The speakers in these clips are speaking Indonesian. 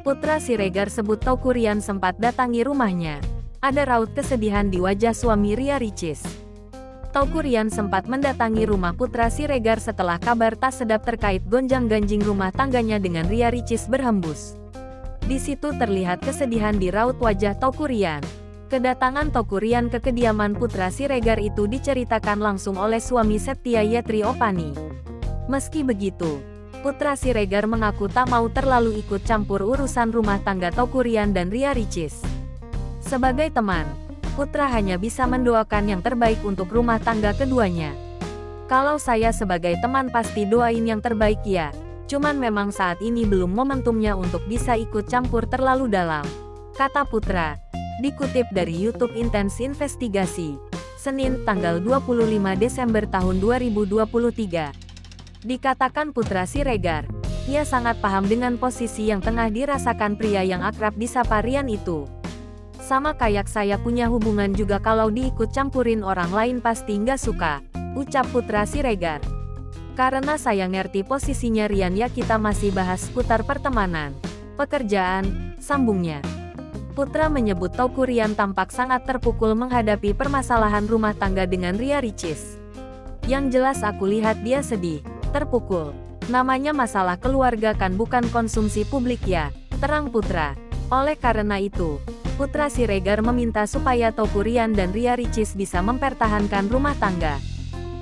Putra Siregar sebut Teuku Ryan sempat datangi rumahnya. Ada raut kesedihan di wajah suami Ria Ricis. Teuku Ryan sempat mendatangi rumah putra Siregar setelah kabar tak sedap terkait gonjang-ganjing rumah tangganya dengan Ria Ricis berhembus. Di situ terlihat kesedihan di raut wajah Teuku Ryan. Kedatangan Teuku Ryan ke kediaman putra Siregar itu diceritakan langsung oleh suami Septia Yetri Opani. Meski begitu, putra Siregar mengaku tak mau terlalu ikut campur urusan rumah tangga Teuku Ryan dan Ria Ricis. Sebagai teman, putra hanya bisa mendoakan yang terbaik untuk rumah tangga keduanya. Kalau saya sebagai teman pasti doain yang terbaik ya, cuman memang saat ini belum momentumnya untuk bisa ikut campur terlalu dalam, kata putra. Dikutip dari YouTube Intense Investigasi, Senin tanggal 25 Desember tahun 2023. Dikatakan putra Siregar, ia sangat paham dengan posisi yang tengah dirasakan pria yang akrab disapa Ryan itu. Sama kayak saya punya hubungan juga kalau diikut campurin orang lain pasti nggak suka, ucap putra Siregar. Karena saya ngerti posisinya Ryan ya kita masih bahas seputar pertemanan, pekerjaan, sambungnya. Putra menyebut Teuku Ryan tampak sangat terpukul menghadapi permasalahan rumah tangga dengan Ria Ricis. Yang jelas aku lihat dia sedih, terpukul. Namanya masalah keluarga kan bukan konsumsi publik ya, terang putra. Oleh karena itu, putra Siregar meminta supaya Teuku Ryan dan Ria Ricis bisa mempertahankan rumah tangga.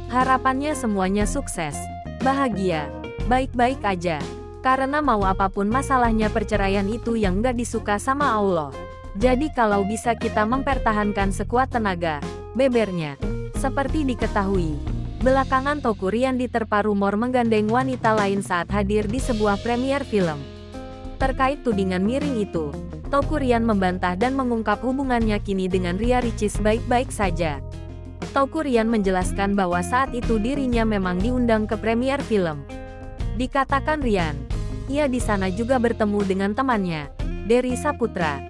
Harapannya semuanya sukses, bahagia, baik-baik aja. Karena mau apapun masalahnya perceraian itu yang nggak disuka sama Allah. Jadi kalau bisa kita mempertahankan sekuat tenaga, bebernya. Seperti diketahui, belakangan Teuku Ryan diterpa rumor menggandeng wanita lain saat hadir di sebuah premier film. Terkait tudingan miring itu, Teuku Ryan membantah dan mengungkap hubungannya kini dengan Ria Ricis baik-baik saja. Teuku Ryan menjelaskan bahwa saat itu dirinya memang diundang ke premier film. Dikatakan Ryan, ia di sana juga bertemu dengan temannya, Dery Saputra.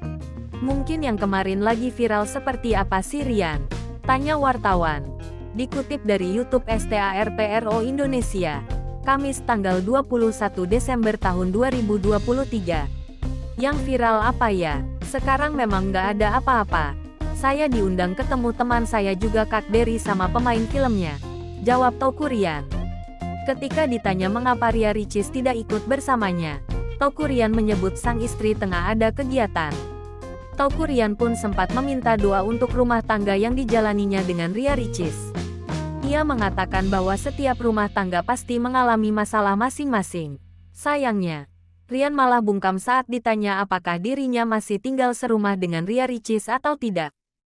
Mungkin yang kemarin lagi viral seperti apa sih Ryan? Tanya wartawan. Dikutip dari YouTube STARPRO Indonesia, Kamis tanggal 21 Desember tahun 2023. Yang viral apa ya? Sekarang memang nggak ada apa-apa. Saya diundang ketemu teman saya juga Kak Dery sama pemain filmnya, jawab Teuku Ryan. Ketika ditanya mengapa Ria Ricis tidak ikut bersamanya, Teuku Ryan menyebut sang istri tengah ada kegiatan. Teuku Ryan pun sempat meminta doa untuk rumah tangga yang dijalaninya dengan Ria Ricis. Ia mengatakan bahwa setiap rumah tangga pasti mengalami masalah masing-masing. Sayangnya, Ryan malah bungkam saat ditanya apakah dirinya masih tinggal serumah dengan Ria Ricis atau tidak.